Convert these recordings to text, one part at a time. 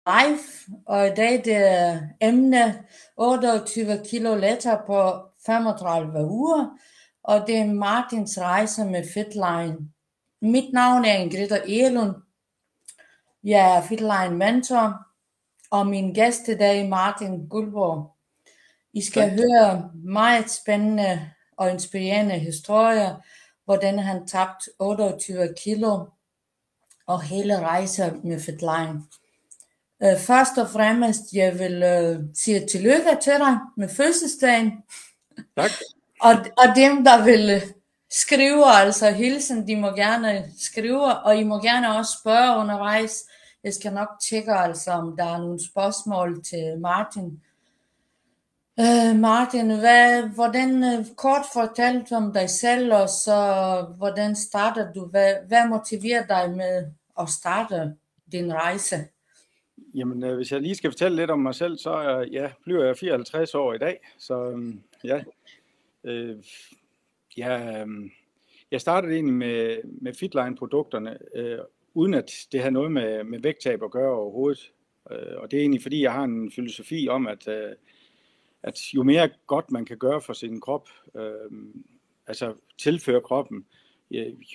live, og i dag det er emne 28 kilo lettere på 35 uger, og det er Martins rejse med Fitline. Mit navn er Ingrid Egelund. Jeg er Fitline mentor, og min gæst i dag er Martin Guldborg. I skal høre meget spændende og inspirerende historier, hvordan han tabte 28 kilo og hele rejsen med Fitline. Først og fremmest, jeg vil sige tillykke til dig med fødselsdagen. Tak. Og dem, der vil skrive, altså hilsen, de må gerne skrive, og I må gerne også spørge undervejs. Jeg skal nok tjekke, altså, om der er nogle spørgsmål til Martin. Martin, hvordan kort fortalt om dig selv, og så hvordan starter du? Hvad motiverer dig med at starte din rejse? Jamen, hvis jeg lige skal fortælle lidt om mig selv, så bliver jeg 54 år i dag. Så jeg startede egentlig med Fitline-produkterne, uden at det har noget med vægttab at gøre overhovedet. Og det er egentlig fordi, jeg har en filosofi om, at jo mere godt man kan gøre for sin krop, altså tilføre kroppen,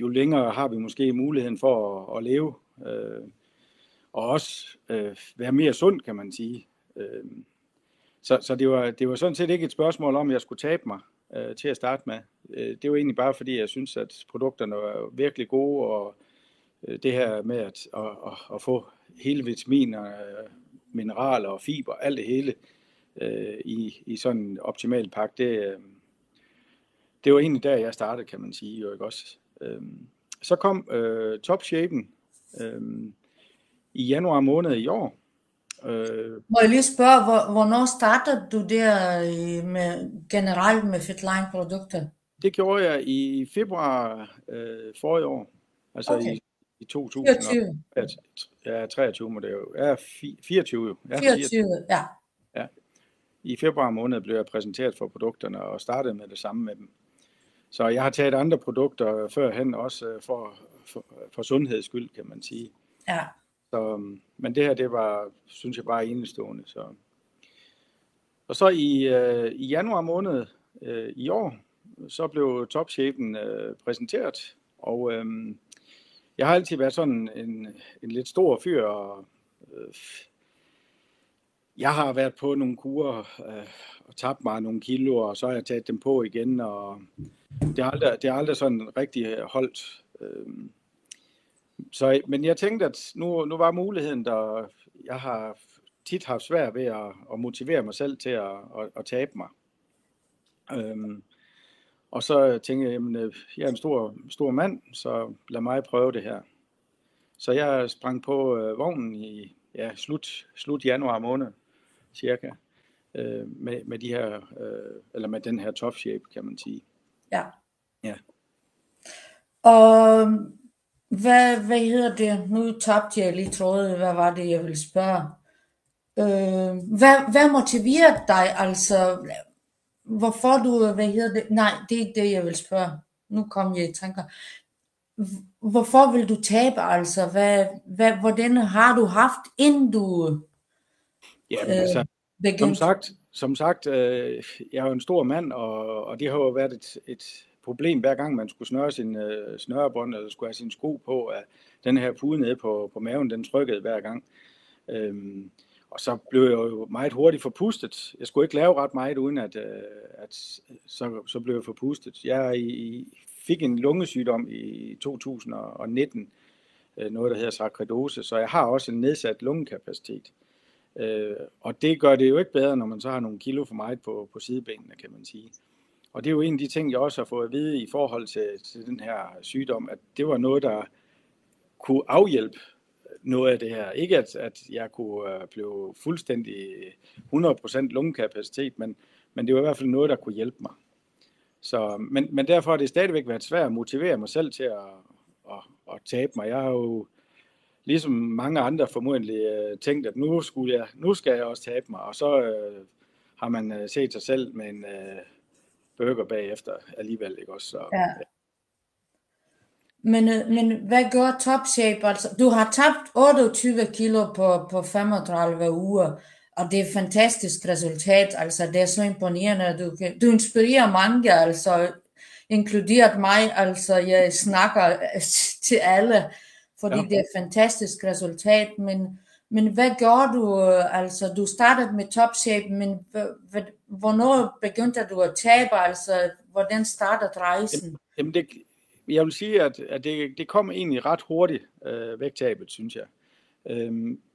jo længere har vi måske muligheden for at leve, og også være mere sund, kan man sige. Så det var sådan set ikke et spørgsmål om, at jeg skulle tabe mig til at starte med. Det var egentlig bare fordi, jeg synes, at produkterne var virkelig gode, og det her med at få hele vitaminer, mineraler og fiber, alt det hele i sådan en optimal pakke, det var egentlig der, jeg startede, kan man sige. Jo, ikke også? Så kom Topshapen i januar måned i år. Må jeg lige spørge, hvornår startede du der generelt med Fitline-produkter? Det gjorde jeg i februar forrige år, altså okay. i 2023 må det jo. 24 jo. 24, ja. I februar måned blev jeg præsenteret for produkterne og startede med det samme med dem. Så jeg har taget andre produkter førhen også for sundheds skyld, kan man sige. Ja. Så, men det her, det var, synes jeg, bare enestående. Og så i januar måned i år, så blev Topshapen præsenteret, og jeg har altid været sådan en lidt stor fyr, og jeg har været på nogle kurer og tabt mig nogle kilo, og så har jeg taget dem på igen, og det har aldrig sådan rigtig holdt. Men jeg tænkte, at nu var muligheden der. Jeg har tit haft svært ved at motivere mig selv til at tabe mig. Og så tænkte jeg, jamen, jeg er en stor mand, så lad mig prøve det her. Så jeg sprang på vognen i slut januar måned, cirka, med de her, eller med den her Topshape, kan man sige. Ja. Ja. Og hvad hedder det? Nu tabte jeg lige trådet. Hvad var det, jeg ville spørge? Hvad motiverer dig, altså? Hvorfor du, hvad hedder det? Nej, det er ikke det, jeg vil spørge. Nu kom jeg i tanker. Hvorfor vil du tabe, altså? Hvordan har du haft, inden du begyndte? Som sagt, jeg er jo en stor mand, og det har jo været et problem, hver gang man skulle snøre sin snørebånd, eller skulle have sin sko på, at den her pude nede på maven, den trykkede hver gang. Og så blev jeg jo meget hurtigt forpustet. Jeg skulle ikke lave ret meget, uden at så blev jeg forpustet. Jeg fik en lungesygdom i 2019, noget der hedder sarkoidose, så jeg har også en nedsat lungekapacitet. Og det gør det jo ikke bedre, når man så har nogle kilo for meget på sidebenene, kan man sige. Og det er jo en af de ting, jeg også har fået at vide i forhold til den her sygdom, at det var noget, der kunne afhjælpe noget af det her. Ikke at jeg kunne blive fuldstændig 100% lungekapacitet, men det var i hvert fald noget, der kunne hjælpe mig. Så, men derfor har det stadigvæk været svært at motivere mig selv til at tabe mig. Jeg har jo ligesom mange andre formodentlig tænkt, at nu skal jeg også tabe mig, og så har man set sig selv med en burger bagefter alligevel, ikke også? Så, ja. Men hvad gør Topshape? Altså, du har tabt 28 kilo på 35 uger, og det er et fantastisk resultat. Altså, det er så imponerende. Du inspirerer mange, altså, inkluderet mig. Altså, jeg snakker til alle, fordi Ja. det er et fantastisk resultat. Men hvad gør du? Altså, du startede med Topshape, men hvornår begyndte du at tabe? Altså, hvordan startede rejsen? Jamen jeg vil sige, at det kom egentlig ret hurtigt, vægttabet, synes jeg.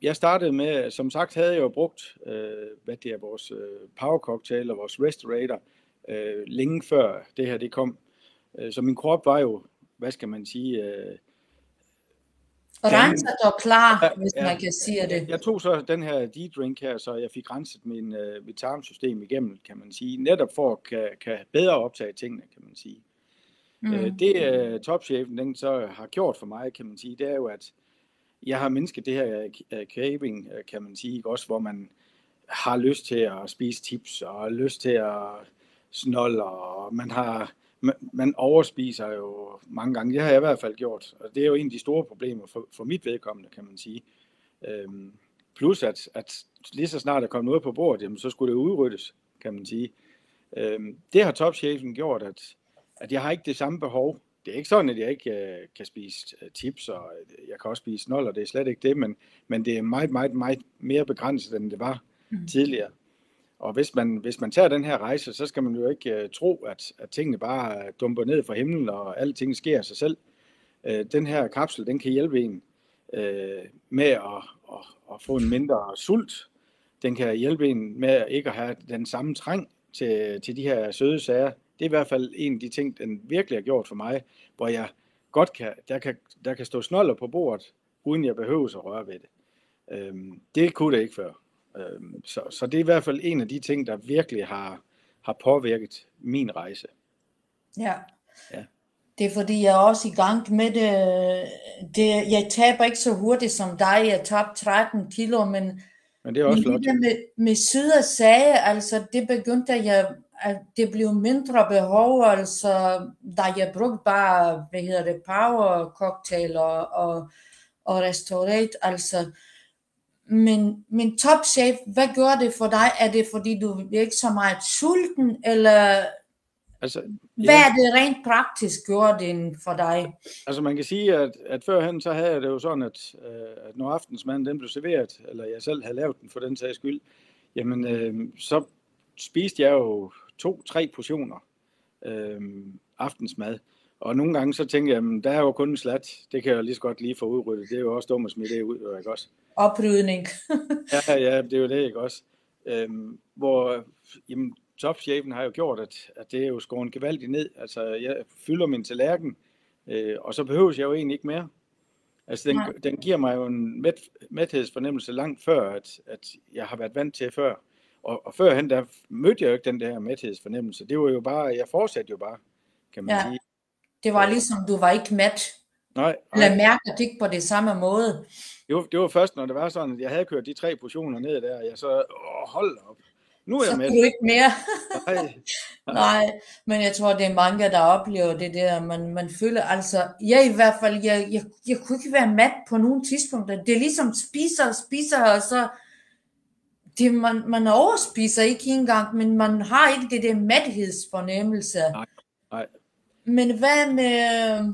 Jeg startede med, som sagt havde jeg jo brugt vores power cocktail og vores Restorator længe før det her det kom. Så min krop var jo, hvad skal man sige, renset og klar, hvis man kan sige det. Jeg tog så den her D-drink her, så jeg fik renset mit tarmsystem igennem, kan man sige, netop for at kan bedre optage tingene, kan man sige. Det Topshapen den så har gjort for mig, kan man sige, det er jo, at jeg har mindsket det her craving, kan man sige, også hvor man har lyst til at spise chips og lyst til at snolle, og man overspiser jo mange gange. Det har jeg i hvert fald gjort, og det er jo en af de store problemer for mit vedkommende, kan man sige. Plus at lige så snart der kom noget på bordet, jamen, så skulle det udryddes, kan man sige. Det har Topshapen gjort, at jeg har ikke det samme behov. Det er ikke sådan, at jeg ikke kan spise chips, og jeg kan også spise snoller, det er slet ikke det, men det er meget, meget, meget mere begrænset, end det var tidligere. Og hvis man tager den her rejse, så skal man jo ikke tro, at tingene bare dumper ned fra himlen, og alting sker af sig selv. Den her kapsel, den kan hjælpe en med at få en mindre sult. Den kan hjælpe en med ikke at have den samme trang til de her søde sager. Det er i hvert fald en af de ting, den virkelig har gjort for mig, hvor jeg godt der kan stå snoller på bordet, uden jeg behøver at røre ved det. Det kunne det ikke før. Så det er i hvert fald en af de ting, der virkelig har påvirket min rejse. Ja. Det er fordi, jeg er også i gang med det. Jeg taber ikke så hurtigt som dig. Jeg tabte 13 kilo, men det er også flot. Med søde sager, altså det begyndte jeg, at det blev mindre behov, altså da jeg brugte bare, power cocktail og Restorate, altså. Men Topshape, hvad gør det for dig? Er det fordi du er ikke så meget sulten, eller altså, hvad er det rent praktisk gør det for dig? Altså man kan sige, at førhen så havde jeg det jo sådan, at når aftensmaden den blev serveret, eller jeg selv havde lavet den for den sags skyld, jamen så spiste jeg jo 2-3 portioner aftensmad. Og nogle gange så tænkte jeg, der er jo kun en slat, det kan jeg lige så godt lige få udryddet. Det er jo også dumt at smide det ud, ikke også? Oprydning. ja, det er jo det, ikke også? Hvor Topshapen har jo gjort, at det er jo skåret gevaldigt ned. Altså, jeg fylder min tallerken, og så behøver jeg jo egentlig ikke mere. Altså, den giver mig jo en mæthedsfornemmelse langt før, at jeg har været vant til før. Og førhen, der mødte jeg jo ikke den der mæthedsfornemmelse. Det var jo bare, jeg fortsatte jo bare, kan man sige. Det var ligesom, du var ikke mæt. Nej. Eller mærkede ikke på det samme måde. Det var først, når det var sådan, at jeg havde kørt de 3 portioner ned der, og jeg så, hold op. Nu er jeg med. Så du ikke mere. Nej, men jeg tror, det er mange, der oplever det der. Man føler, altså, jeg i hvert fald, jeg kunne ikke være mæt på nogle tidspunkter. Det er ligesom spiser, og så, man overspiser ikke engang, men man har ikke det der mæthedsfornemmelse. Nej. Men hvad med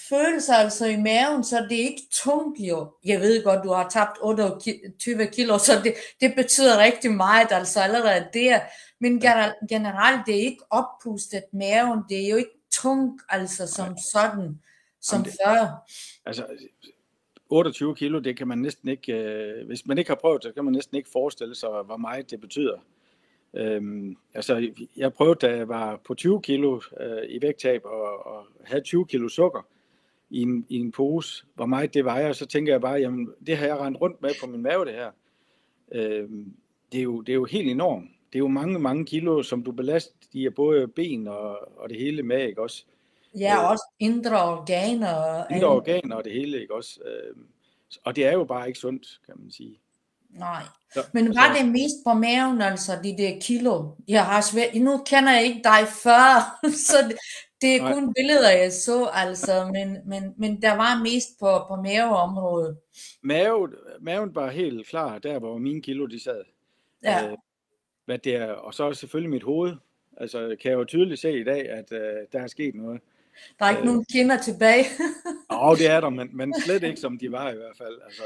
følelser altså i maven, så det er ikke tungt jo. Jeg ved godt, du har tabt 28 kilo, så det betyder rigtig meget, altså allerede der. Men generelt, det er ikke oppustet maven, det er jo ikke tungt, altså som sådan, som før. Altså, 28 kilo, det kan man næsten ikke, hvis man ikke har prøvet, så kan man næsten ikke forestille sig, hvor meget det betyder. Altså, jeg prøvede, da jeg var på 20 kilo i vægttab, og havde 20 kilo sukker i en pose, hvor meget det vejer, så tænker jeg bare, jamen, det har jeg rendt rundt med på min mave, det her. Det er jo helt enormt. Det er jo mange, mange kilo, som du belaster i både ben og det hele med, ikke også? Ja, også indre organer. Indre organer og det hele, ikke også? Og det er jo bare ikke sundt, kan man sige. Nej. Så, Men var så, det mest på maven, altså de der kilo? Jeg har svært, nu kender jeg ikke dig før, så det er nej, kun billeder, jeg så, altså, men der var mest på maveområdet. maven var helt klar, der hvor mine kilo de sad. Ja, Hvad det er, og så selvfølgelig mit hoved. Altså kan jeg jo tydeligt se i dag, at der er sket noget. der er ikke nogen kinder tilbage. Og det er der, men slet ikke som de var i hvert fald. Altså,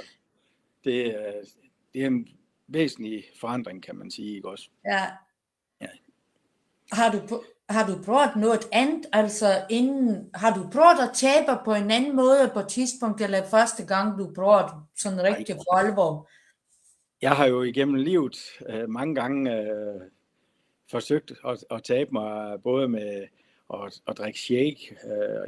det er en væsentlig forandring, kan man sige, ikke også? Ja. Ja. Har du prøvet noget andet, altså har du prøvet at tabe på en anden måde på et tidspunkt, eller første gang du prøvede sådan rigtig for alvor? Jeg har jo igennem livet mange gange forsøgt at tabe mig, både med at drikke shake.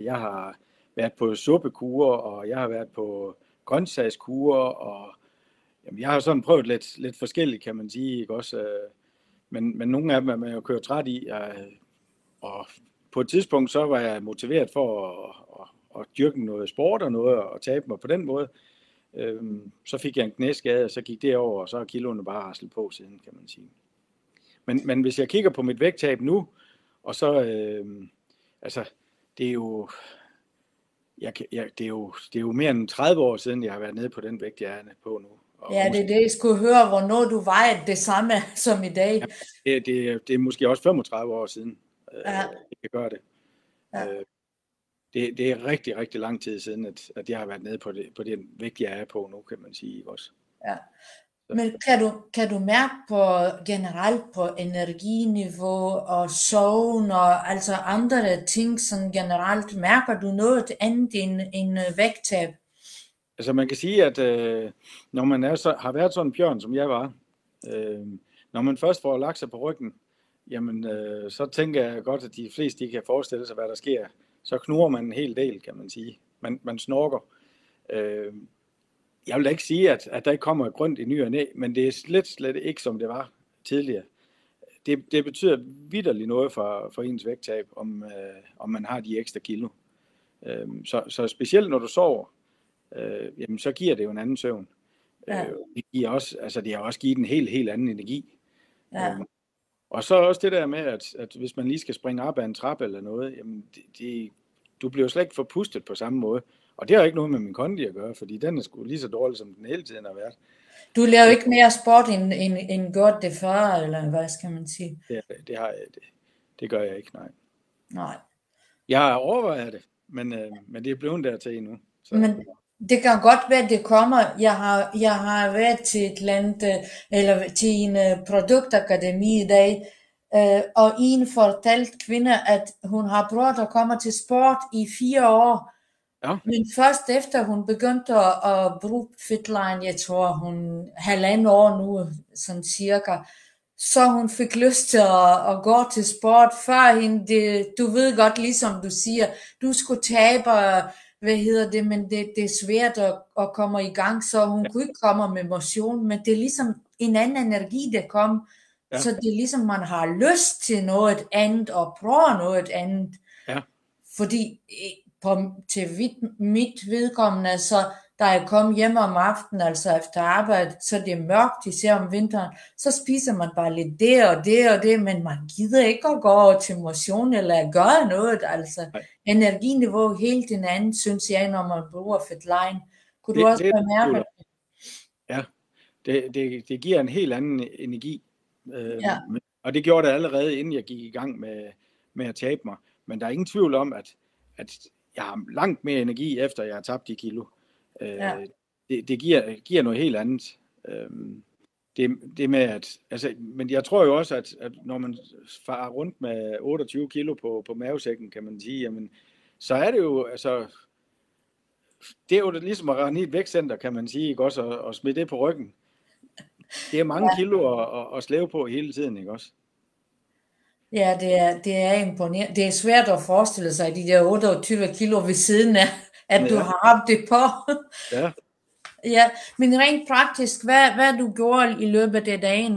Jeg har været på suppekurer, og jeg har været på grøntsagskurer, og jamen, jeg har sådan prøvet lidt forskelligt, kan man sige, ikke også? Men nogle af dem er man jo kørt træt i, og på et tidspunkt så var jeg motiveret for at dyrke noget sport og noget, og tabe mig på den måde. Så fik jeg en knæskade, og så gik det over, og så er kiloene bare raslet på siden, kan man sige. Men hvis jeg kigger på mit vægttab nu, og så, altså, det er jo, det er jo mere end 30 år siden, jeg har været nede på den vægt, jeg er på nu. Og ja, det er det, jeg skulle høre, hvornår du vejede det samme som i dag. Ja, det er måske også 35 år siden, Ja. jeg kan gøre det. Ja. Det er rigtig, rigtig lang tid siden, at jeg har været nede på den vægt, jeg er på nu, kan man sige, ikke også? Ja. Men kan du mærke generelt på energiniveau og søvn og altså andre ting, sådan generelt, mærker du noget andet end vægttab? Altså man kan sige, at når man har været sådan en bjørn, som jeg var, når man først får lagt sig på ryggen, jamen så tænker jeg godt, at de fleste de kan forestille sig, hvad der sker. Så knurrer man en hel del, kan man sige. Man snorker. Jeg vil da ikke sige, at der ikke kommer et grønt i ny og næ, men det er slet ikke, som det var tidligere. Det betyder vitterligt noget for ens vægttab, om man har de ekstra kilo. Så specielt når du sover, jamen så giver det jo en anden søvn. Ja. Det har også givet en helt anden energi. Ja. Og så også det der med, at hvis man lige skal springe op ad en trappe eller noget, jamen du bliver slet ikke forpustet på samme måde. Og det har ikke noget med min kondi at gøre, fordi den er sgu lige så dårlig, som den hele tiden har været. Du laver ikke mere sport end godt det før, eller hvad skal man sige? Det gør jeg ikke, nej. Nej. Jeg har overvejet det, men det er blevet dertil endnu. Så. Men det kan godt være, at det kommer. Jeg har været til et land, eller til en produktakademi i dag, og en fortalte kvinde, at hun har prøvet at komme til sport i 4 år. Ja. Men først efter hun begyndte at bruge Fitline, jeg tror hun 1,5 år nu, sådan cirka, så hun fik lyst til at gå til sport. Førhen, du ved godt, ligesom du siger, du skulle tabe, men det er svært at komme i gang, så hun kunne ikke komme med motion, men det er ligesom en anden energi, der kom. Ja. Så det er ligesom, man har lyst til noget andet, og prøve noget andet. Ja. Fordi til mit vedkommende, så da jeg kom hjem om aftenen, altså efter arbejde, så det er mørkt, især om vinteren, så spiser man bare lidt det og det, men man gider ikke at gå over til motion eller gøre noget, altså. Nej. Energiniveau helt en anden, synes jeg, når man bruger Fitline. Kunne du også bemærke det? Ja, det giver en helt anden energi, ja. Og det gjorde det allerede, inden jeg gik i gang med at tabe mig. Men der er ingen tvivl om, at jeg har langt mere energi, efter jeg har tabt de kilo. Ja. Det giver noget helt andet. Det med at, altså, men jeg tror jo også, at når man farer rundt med 28 kilo på mavesækken, kan man sige, jamen, så er det jo, altså, det er jo ligesom at rende i et vækstcenter, kan man sige, ikke også, og smide det på ryggen. Det er mange kilo at slæve på hele tiden, ikke også? Ja, det er imponerende. Det er svært at forestille sig, de der 28 kilo ved siden af, at du har haft det på. Ja. Ja, men rent praktisk, hvad du gjorde i løbet af dagen,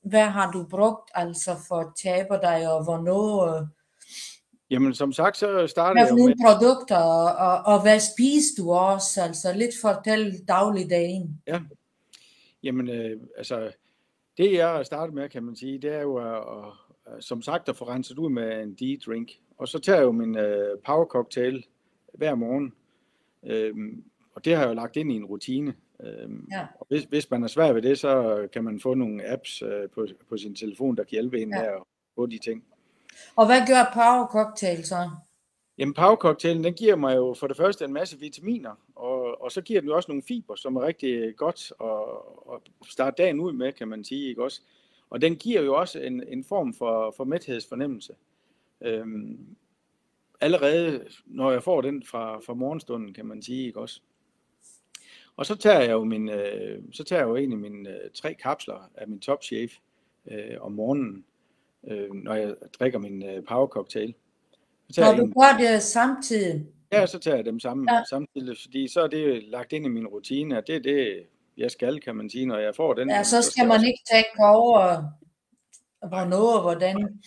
hvad har du brugt altså for at tabe dig, og hvornår? Jamen som sagt, så startede jeg med produkter, og hvad spiser du også, altså lidt fortæl dagligdagen. Ja, Jamen, altså, det jeg starter med, kan man sige, det er jo som sagt at få renset ud med en D-drink. Og så tager jeg jo min power cocktail hver morgen. Og det har jeg jo lagt ind i en rutine. Ja. Og hvis man er svær ved det, så kan man få nogle apps på sin telefon, der kan hjælpe en med at få de ting. Og hvad gør power cocktail så? Jamen, power cocktailen, den giver mig jo for det første en masse vitaminer, og så giver den jo også nogle fiber, som er rigtig godt at starte dagen ud med, kan man sige, ikke også? Og den giver jo også en form for mæthedsfornemmelse. Allerede når jeg får den fra morgenstunden, kan man sige, ikke også? Og så tager jeg jo egentlig mine 3 kapsler af min Top Shave om morgenen, når jeg drikker min power cocktail. Når du gør det samtidig? Ja, så tager jeg dem samtidig, fordi så er det lagt ind i min rutine, at det er det, jeg skal, kan man sige, når jeg får den. Ja, så skal man ikke tænke over, hvornår og hvordan.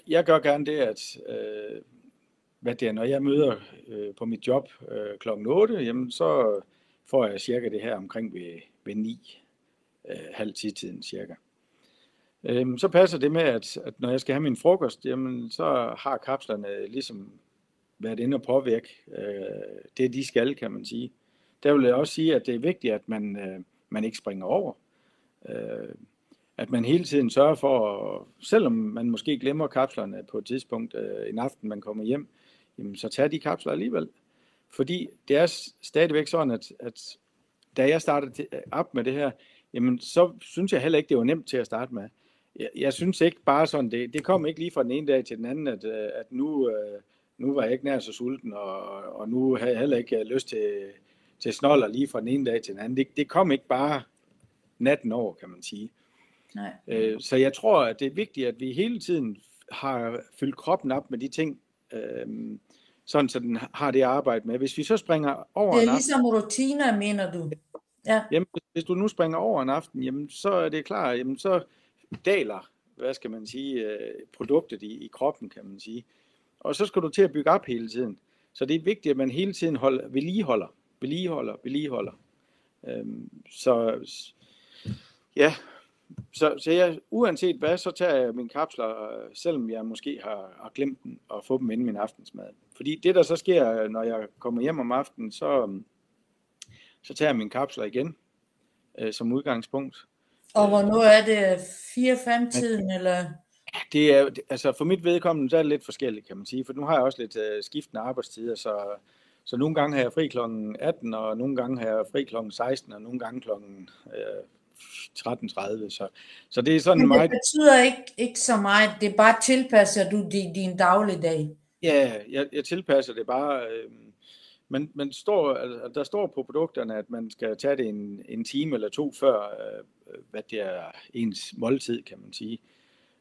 Jeg gør gerne det, at når jeg møder på mit job klokken 8, jamen, så får jeg cirka det her omkring ved 9, halv 10-tiden cirka. Så passer det med, at når jeg skal have min frokost, jamen, så har kapslerne ligesom været inde og påvirke det, de skal, kan man sige. Der vil jeg også sige, at det er vigtigt, at man ikke springer over. At man hele tiden sørger for, selvom man måske glemmer kapslerne på et tidspunkt en aften, man kommer hjem, jamen, så tager de kapsler alligevel. Fordi det er stadigvæk sådan, at da jeg startede op med det her, jamen, så synes jeg heller ikke, det var nemt til at starte med. Jeg synes ikke bare sådan, det kom ikke lige fra den ene dag til den anden, at nu var jeg ikke nær så sulten, og nu havde jeg heller ikke lyst til snoller lige fra den ene dag til den anden. Det kom ikke bare natten over, kan man sige. Nej. Så jeg tror, at det er vigtigt, at vi hele tiden har fyldt kroppen op med de ting, sådan så den har det arbejde med. Hvis vi så springer over det er ligesom rutiner, mener du? Ja. Jamen, hvis du nu springer over en aften, jamen, så er det klart, jamen, så daler, hvad skal man sige, produktet i kroppen, kan man sige. Og så skal du til at bygge op hele tiden. Så det er vigtigt, at man hele tiden vedligeholder. Så jeg, uanset hvad, så tager jeg mine kapsler, selvom jeg måske har glemt dem, og få dem inden min aftensmad. Fordi det, der så sker, når jeg kommer hjem om aftenen, så tager jeg mine kapsler igen, som udgangspunkt. Og hvornår er det 4-5-tiden, eller? Det er, altså for mit vedkommende, så er det lidt forskelligt, kan man sige, for nu har jeg også lidt skiftende arbejdstider, så nogle gange har jeg fri klokken 18, og nogle gange har jeg fri klokken 16, og nogle gange klokken 13:30, så det er sådan meget. Men det betyder ikke så meget, det er bare tilpasser du din dagligdag? Ja, jeg tilpasser det bare, men der står på produkterne, at man skal tage det en time eller 2 før, hvad det er ens måltid, kan man sige.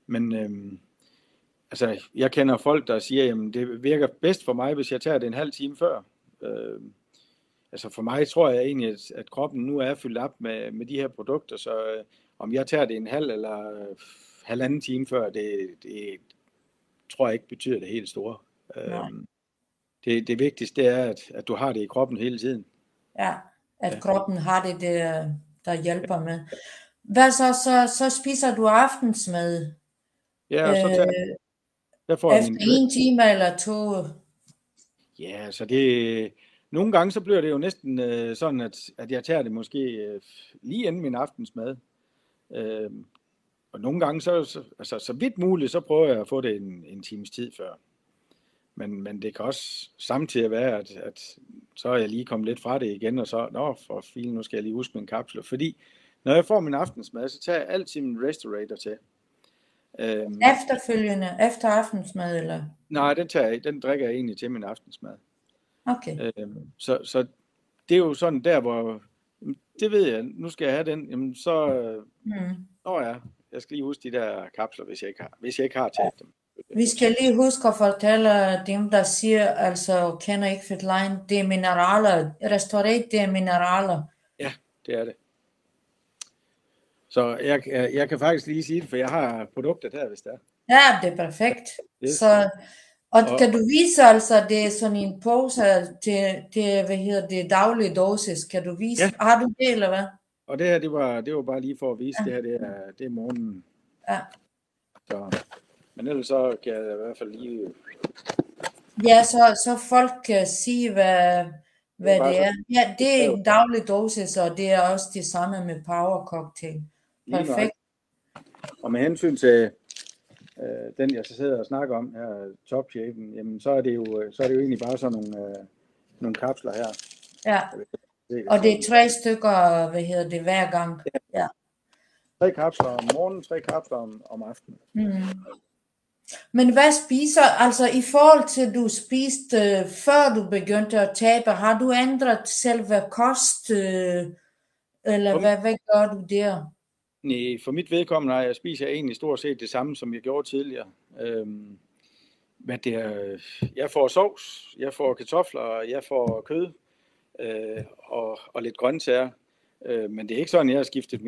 Men altså, jeg kender folk, der siger, jamen det virker bedst for mig, hvis jeg tager det en halv time før. Altså for mig tror jeg egentlig, at kroppen nu er fyldt op med de her produkter, så om jeg tager det en halv eller halvanden time før, det tror jeg ikke betyder det helt store. Det vigtigste er, at du har det i kroppen hele tiden. Ja, at kroppen har det, der hjælper med. Hvad så spiser du aftensmad? Ja, og så der får efter 1 time eller 2? Ja, så nogle gange så bliver det jo næsten sådan, at jeg tager det måske lige inden min aftensmad. Og nogle gange, så vidt muligt, så prøver jeg at få det en times tid før. Men det kan også samtidig være, at så er jeg lige kommet lidt fra det igen, og så, for filen, nu skal jeg lige huske min kapsler. Fordi når jeg får min aftensmad, så tager jeg altid min Restorator til. Efterfølgende, efter aftensmad, eller? Nej, den drikker jeg egentlig til min aftensmad. Okay. Så det er jo sådan der, hvor, det ved jeg, nu skal jeg have den, jamen så, jeg skal lige huske de der kapsler, hvis jeg ikke har taget dem. Vi skal lige huske at fortælle dem, der siger, altså kender ikke Fitline, det er mineraler, Restorator, det er mineraler. Ja, det er det. Så jeg kan faktisk lige sige det, for jeg har produkter der, hvis det er. Ja, det er perfekt. Yes. Så, og kan du vise altså, det er sådan en pose til daglig dosis, kan du vise? Ja. Har du det, eller hvad? og det her, det var bare lige for at vise, Ja. det her, det er morgenen. Ja. Så, men ellers så kan jeg i hvert fald lige... Ja, så folk kan sige, hvad det er. Ja, det er en daglig dosis, og det er også det samme med Power Cocktail. Perfekt. Og med hensyn til den, jeg så sidder og snakker om her, Top Shapen, jamen så er det jo egentlig bare sådan nogle kapsler her. Ja, og det er 3 stykker, hver gang. Ja. 3 kapsler om morgenen, 3 kapsler om aftenen. Men hvad spiser, altså i forhold til du spiste før du begyndte at tabe, har du ændret selve kost, eller hvad gør du der? Nej, for mit vedkommende jeg spiser egentlig stort set det samme, som jeg gjorde tidligere. Jeg får sovs, jeg får kartofler, jeg får kød og lidt grøntsager. Men det er ikke sådan, jeg har skiftet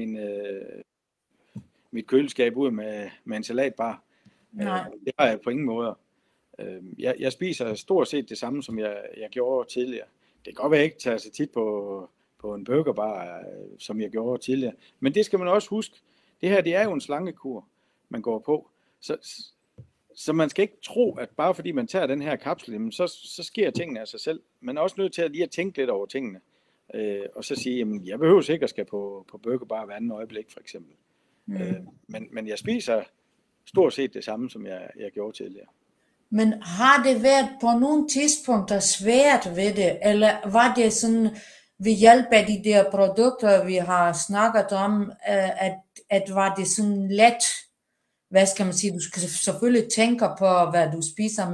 mit køleskab ud med en salatbar. Det har jeg på ingen måde. Jeg spiser stort set det samme, som jeg gjorde tidligere. Det kan godt være, at jeg ikke tager så tit på en burgerbar, som jeg gjorde tidligere. Men det skal man også huske. Det her, det er jo en slankekur, man går på. Så man skal ikke tro, at bare fordi man tager den her kapsel, så sker tingene af sig selv. Man er også nødt til lige at tænke lidt over tingene. Og så sige, jamen, jeg behøver sikkert skal på burgerbar hver anden øjeblik, for eksempel. Men jeg spiser stort set det samme, som jeg gjorde tidligere. Men har det været på nogle tidspunkter svært ved det, eller var det sådan ved hjælp af de der produkter, vi har snakket om, at var det sådan let, hvad skal man sige, du skal selvfølgelig tænke på, hvad du spiser,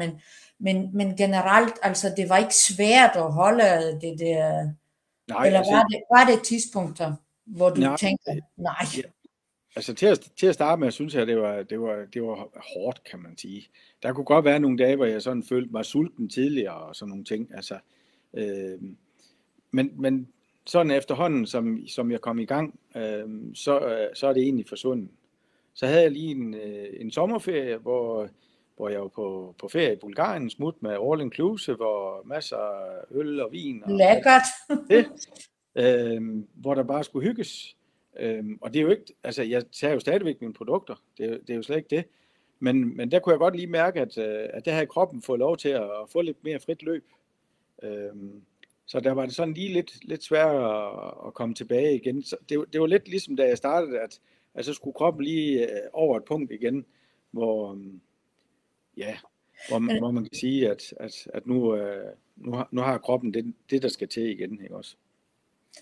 men generelt, altså det var ikke svært at holde det der, nej, eller var det tidspunkter, hvor du tænker, nej. Ja. Altså til at starte med, synes jeg, det var hårdt, kan man sige. Der kunne godt være nogle dage, hvor jeg sådan følte mig sulten tidligere og sådan nogle ting. Altså, men sådan efterhånden, som jeg kom i gang, så er det egentlig forsvundet. Så havde jeg lige en sommerferie, hvor jeg var på ferie i Bulgarien, smut med all inclusive og masser af øl og vin. Og lækkert. Hvor der bare skulle hygges. Og det er jo ikke, altså jeg tager jo stadigvæk mine produkter, det er jo slet ikke det, men der kunne jeg godt lige mærke, at der havde kroppen fået lov til at få lidt mere frit løb, så der var det sådan lige lidt sværere at komme tilbage igen. Så det var lidt ligesom da jeg startede, at så skulle kroppen lige over et punkt igen, hvor man kan sige, at nu har kroppen det der skal til igen, ikke også?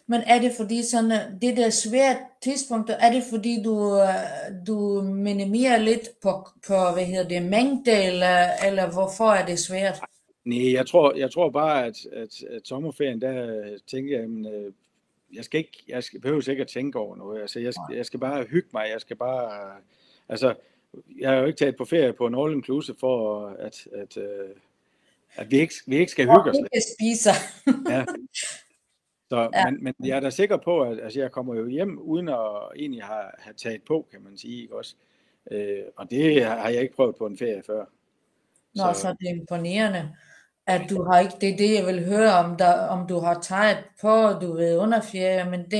Men er det fordi sådan, det der svære tidspunkter, er det fordi du minimerer lidt på mængde, eller hvorfor er det svært? Nej, jeg tror bare, at sommerferien, der tænker jeg, jeg behøver ikke at tænke over noget. Altså, jeg skal bare hygge mig, jeg har jo ikke taget på ferie på en all inclusive for, at vi ikke skal hygge os. Ikke spiser. Ja. Så, men jeg er da sikker på, at jeg kommer jo hjem uden at egentlig have taget på, kan man sige, ikke også? Og det har jeg ikke prøvet på en ferie før. Så det er imponerende, at du har ikke, det er det, jeg vil høre om du har taget på, du ved, under ferie, men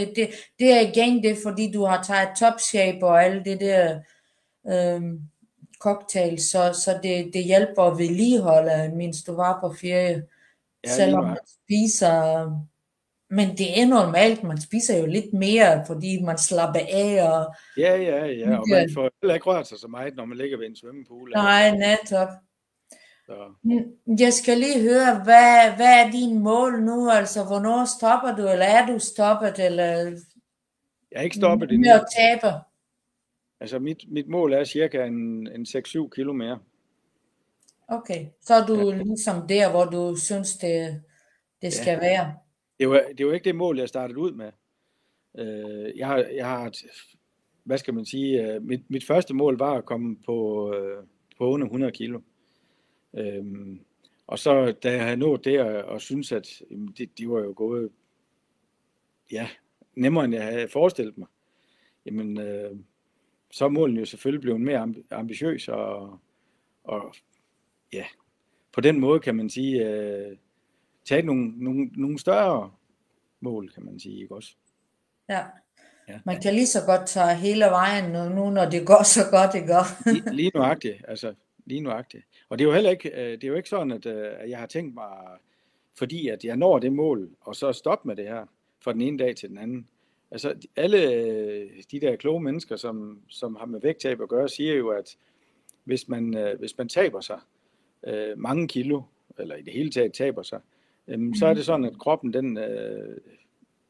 det er igen det, fordi du har taget Top Shape og alle det der cocktail, så det hjælper at vedligeholde, mens du var på ferie, selvom man spiser. Men det er normalt, man spiser jo lidt mere, fordi man slapper af. Og og man får heller ikke rørt sig så meget, når man ligger ved en svømmepool. Nej, netop. Så. Jeg skal lige høre, hvad er din mål nu? Altså, hvornår stopper du, eller er du stoppet? Eller jeg er ikke stoppet endnu. Med at tabe? Altså, mit mål er cirka en 6-7 kilo mere. Okay, så er du ligesom der, hvor du synes, det skal være. Det er jo ikke det mål, jeg startede ud med. Jeg har hvad skal man sige, mit første mål var at komme på under 100 kilo. Og så da jeg havde nået det og synes, at det var jo gået nemmere, end jeg havde forestillet mig, jamen, så er målen jo selvfølgelig blevet mere ambitiøs, og på den måde kan man sige, tage nogle større mål, kan man sige, ikke også? Ja, Ja. Man kan lige så godt tage hele vejen nu, når det går så godt, det går. Lige nøjagtigt, altså lige nøjagtigt. Og det er jo heller ikke, det er jo ikke sådan, at jeg har tænkt mig, fordi at jeg når det mål, og så stoppe med det her, fra den ene dag til den anden. Altså alle de der kloge mennesker, som har med vægttab at gøre, siger jo, at hvis man taber sig mange kilo, eller i det hele taget taber sig, så er det sådan, at kroppen,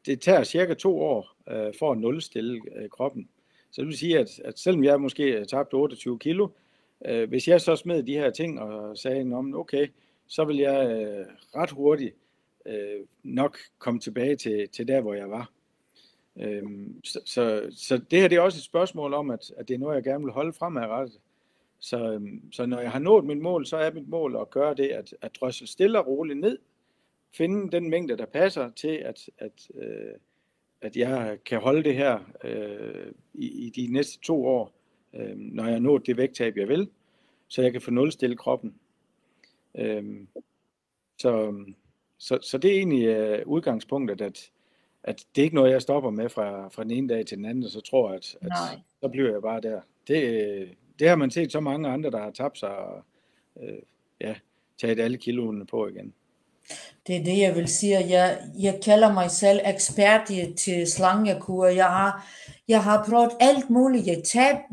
det tager cirka 2 år for at nulstille kroppen. Så det vil sige, at selvom jeg måske tabt 28 kilo, hvis jeg så smed de her ting og sagde, okay, så vil jeg ret hurtigt nok komme tilbage til der, hvor jeg var. Så det her det er også et spørgsmål om, at det er noget, jeg gerne vil holde fremadrettet. Så når jeg har nået mit mål, så er mit mål at gøre det, at drøsse stille og roligt ned, finde den mængde, der passer til, at jeg kan holde det her i de næste 2 år, når jeg har nået det vægttab, jeg vil, så jeg kan få nulstille kroppen. Så det er egentlig udgangspunktet, at det er ikke noget, jeg stopper med fra den ene dag til den anden, og så tror jeg, at så bliver jeg bare der. Det har man set så mange andre, der har tabt sig og taget alle kiloene på igen. Det er det, jeg vil sige. Jeg kalder mig selv ekspert til slangekur. Jeg har prøvet alt muligt. Jeg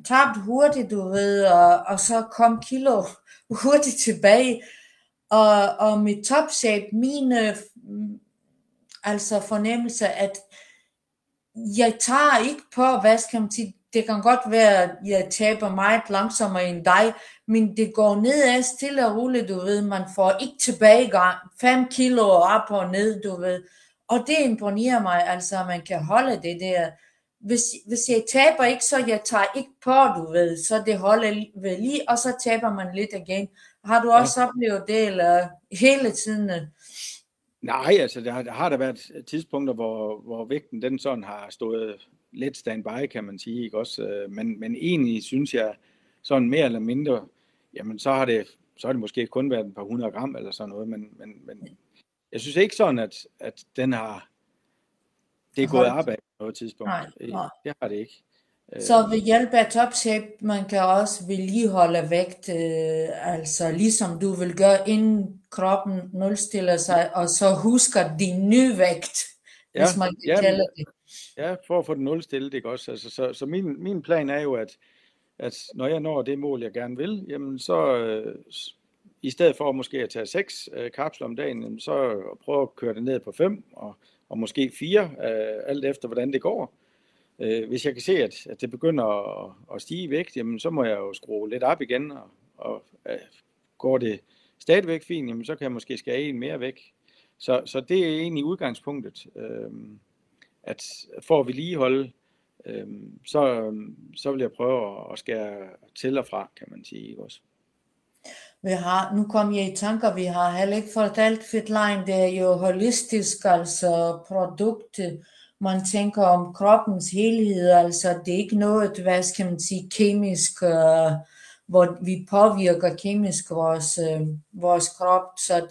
tabte hurtigt, du ved, og så kom kilo hurtigt tilbage. Og mit topshape, mine altså fornemmelse, at jeg tager ikke på, hvad skal man sige, det kan godt være, at jeg taber meget langsommere end dig, men det går nedad stille og roligt, du ved, man får ikke tilbagegang, 5 kilo op og ned, du ved, og det imponerer mig, altså, at man kan holde det der. Hvis jeg taber ikke, så jeg tager ikke på, du ved, så det holder ved lige, og så taber man lidt igen. Har du også oplevet det, eller hele tiden? Nej, altså der har der været tidspunkter, hvor vægten den sådan har stået lidt standby, kan man sige, ikke også? Men egentlig synes jeg sådan mere eller mindre, jamen så har det måske kun været et par 100 gram eller sådan noget, men jeg synes ikke sådan, at den har det er gået arbejde på noget tidspunkt. Nej. Det har det ikke. Så ved hjælp af topshape, man kan også vedligeholde vægt, altså ligesom du vil gøre, inden kroppen nulstiller sig, og så husker din nye vægt, hvis man kan kalde det. Ja, for at få den nulstillet, ikke også? Altså, så min plan er jo, at når jeg når det mål, jeg gerne vil, jamen så i stedet for måske at tage 6 kapsler om dagen, jamen, så prøve at køre det ned på 5 og måske 4, alt efter hvordan det går. Hvis jeg kan se, at det begynder at stige i vægt, jamen, så må jeg jo skrue lidt op igen, og går det stadigvæk fint, jamen, så kan jeg måske skære en mere væk. Så det er egentlig udgangspunktet, at for at vedligeholde, så vil jeg prøve at skære til og fra, kan man sige også. Nu kom jeg i tanker, vi har heller ikke fortalt Fitline, det er jo holistisk, altså produkt, man tænker om kroppens helhed, altså det er ikke noget, hvad skal man sige, kemisk, hvor vi påvirker kemisk vores krop, så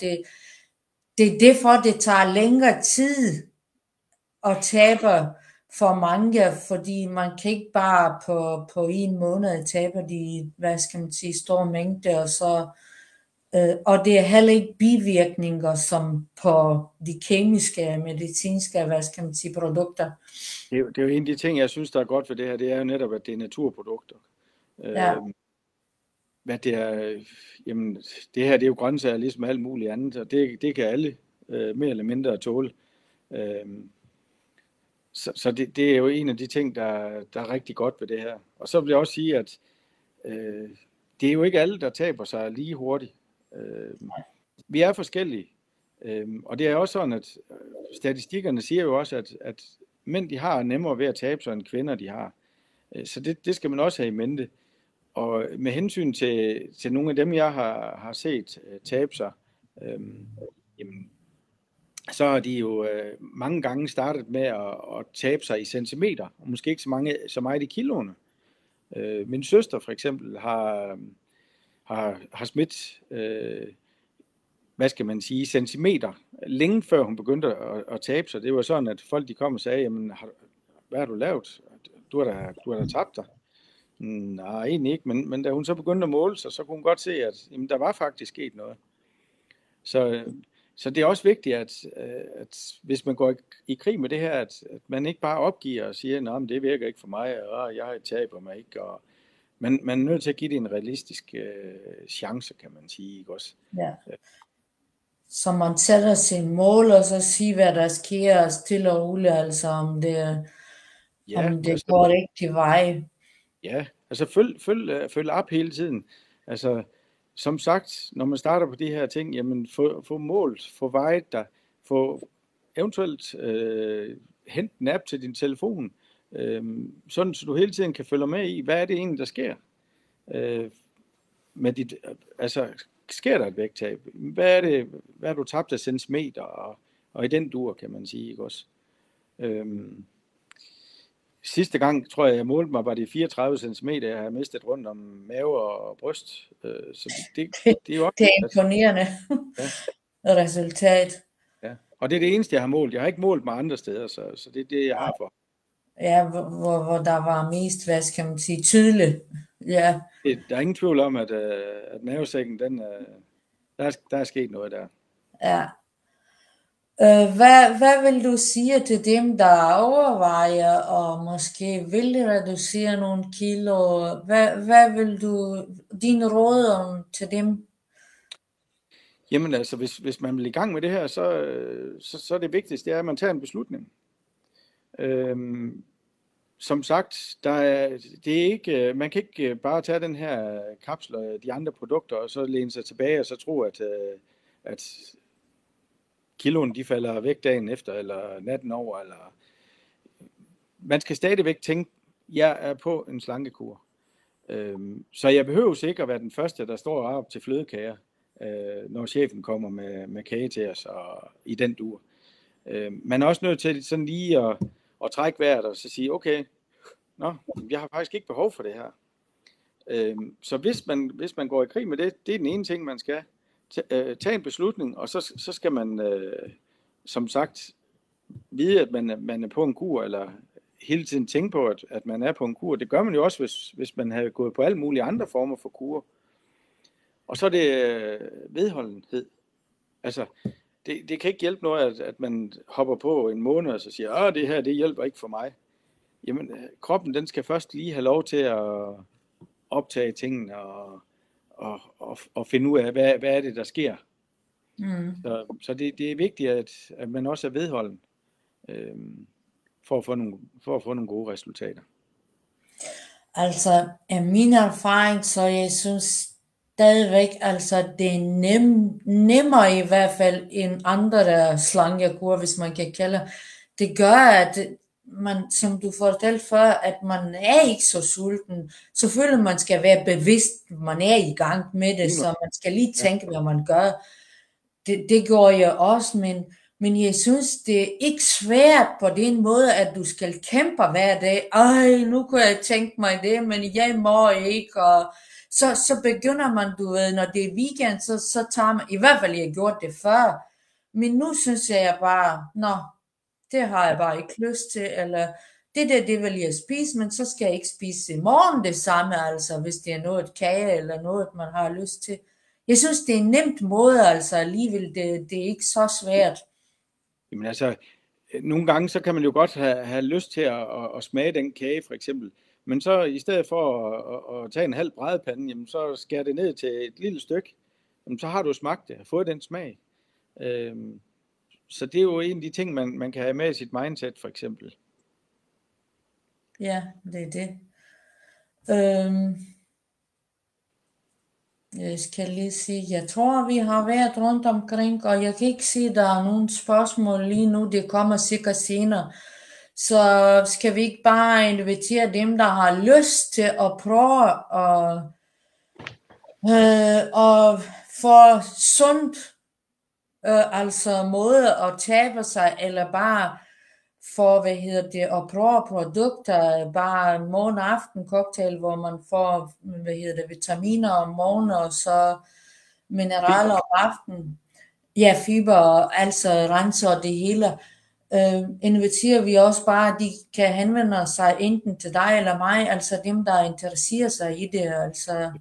det er derfor, det tager længere tid at tabe for mange, fordi man kan ikke bare på en måned tabe de, hvad skal man sige, store mængder, og det er heller ikke bivirkninger som på de kemiske, medicinske, hvad skal man sige, produkter. Det er jo en af de ting, jeg synes, der er godt ved det her, det er jo netop, at det er naturprodukter. Ja. Hvad det er, jamen, det her det er jo grøntsager ligesom alt muligt andet, og det kan alle mere eller mindre tåle. Så det er jo en af de ting, der er rigtig godt ved det her. Og så vil jeg også sige, at det er jo ikke alle, der taber sig lige hurtigt. Vi er forskellige, og det er også sådan, at statistikkerne siger jo også, at mænd de har nemmere ved at tabe sig, end kvinder de har. Så det skal man også have i mente. Og med hensyn til nogle af dem, jeg har set tabe sig, jamen, så har de jo mange gange startet med at tabe sig i centimeter, og måske ikke så meget i kiloene. Min søster for eksempel har smidt, hvad skal man sige, centimeter, længe før hun begyndte at tabe sig. Det var sådan, at folk de kom og sagde, jamen, hvad har du lavet? Du har da tabt dig. Nej, egentlig ikke, men da hun så begyndte at måle sig, så kunne hun godt se, at jamen, der var faktisk sket noget. Så det er også vigtigt, at hvis man går i krig med det her, at man ikke bare opgiver og siger, at det virker ikke for mig, og jeg taber mig ikke. Og man er nødt til at give det en realistisk chance, kan man sige. Ikke også? Ja. Så man sætter sin mål, og så siger, hvad der sker stille og roligt, altså om det altså, går rigtig vej. Ja, altså følg op hele tiden. Altså, som sagt, når man starter på de her ting, jamen få målt, få vejet dig, få eventuelt hente en app til din telefon, sådan så du hele tiden kan følge med i, hvad er det egentlig, der sker med dit, altså sker der et vægttab? Hvad er du tabt af centimeter, og i den dur, kan man sige, ikke også? Sidste gang, tror jeg målte mig, var det 34 cm, jeg har mistet rundt om mave og bryst. Så det er jo også, det er imponerende resultat. Ja, og det er det eneste, jeg har målt. Jeg har ikke målt mig andre steder, så det er det, jeg har for. Ja, hvor der var mest, hvad skal man sige, tydeligt. Ja. Der er ingen tvivl om, at mavesækken, der er sket noget der. Ja. Hvad vil du sige til dem, der overvejer og måske vil reducere nogle kilo? Hvad vil du, din råd om til dem? Jamen altså, hvis man vil i gang med det her, så det vigtigste er, at man tager en beslutning. Som sagt, det er ikke, man kan ikke bare tage den her kapsel og de andre produkter, og så læne sig tilbage og så tro, at kiloen de falder væk dagen efter, eller natten over. Eller man skal stadigvæk tænke, jeg er på en slankekur. Så jeg behøver ikke at være den første, der står op til flødekager, når chefen kommer med kage til os, og i den dur. Man er også nødt til sådan lige at trække vejret og så sige, okay, jeg har faktisk ikke behov for det her. Så hvis man går i krig med det er den ene ting, man skal tage en beslutning, og så skal man, som sagt, vide, at man er på en kur, eller hele tiden tænke på, at man er på en kur. Det gør man jo også, hvis man har gået på alle mulige andre former for kur. Og så er det vedholdenhed. Altså, det kan ikke hjælpe noget, at man hopper på en måned, og så siger, det her, det hjælper ikke for mig. Jamen, kroppen, den skal først lige have lov til at optage tingene, og finde ud af, hvad er det, der sker. Så det er vigtigt, at man også er vedholden, for at få nogle gode resultater. Altså, af min erfaring, så jeg synes stadigvæk, altså det er nemmere i hvert fald end andre der slankekur, hvis man kan kalde det. Gør, at man, som du fortalte før, at man er ikke så sulten. Selvfølgelig man skal være bevidst, man er i gang med det, så man skal lige tænke, hvad man gør. Det går jeg også, men jeg synes, det er ikke svært på den måde, at du skal kæmpe hver dag. Nu kunne jeg tænke mig det, men jeg må ikke. Og så begynder man, du ved, når det er weekend, så tager man, i hvert fald jeg har gjort det før, men nu synes jeg bare, det har jeg bare ikke lyst til, eller det vil jeg spise, men så skal jeg ikke spise i morgen det samme, altså hvis det er noget kage, eller noget, man har lyst til. Jeg synes, det er en nemt måde, altså alligevel, det er ikke så svært. Jamen altså, nogle gange, så kan man jo godt have lyst til at smage den kage, for eksempel. Men så i stedet for at tage en halv brædepande, jamen så skærer det ned til et lille stykke. Jamen så har du smagt det og fået den smag. Så det er jo en af de ting, man kan have med i sit mindset, for eksempel. Ja, det er det. Jeg skal lige sige, jeg tror, vi har været rundt omkring, og jeg kan ikke se, at der er nogle spørgsmål lige nu. Det kommer sikkert senere. Så skal vi ikke bare invitere dem, der har lyst til at prøve og få sundt, altså måde at tabe sig, eller bare for, at prøve produkter, bare morgen-aften cocktail, hvor man får, vitaminer om morgenen, og så mineraler om aftenen. Ja, fiber, altså renser og det hele. inviterer vi også bare, at de kan henvende sig enten til dig eller mig, altså dem, der interesserer sig i det. Altså,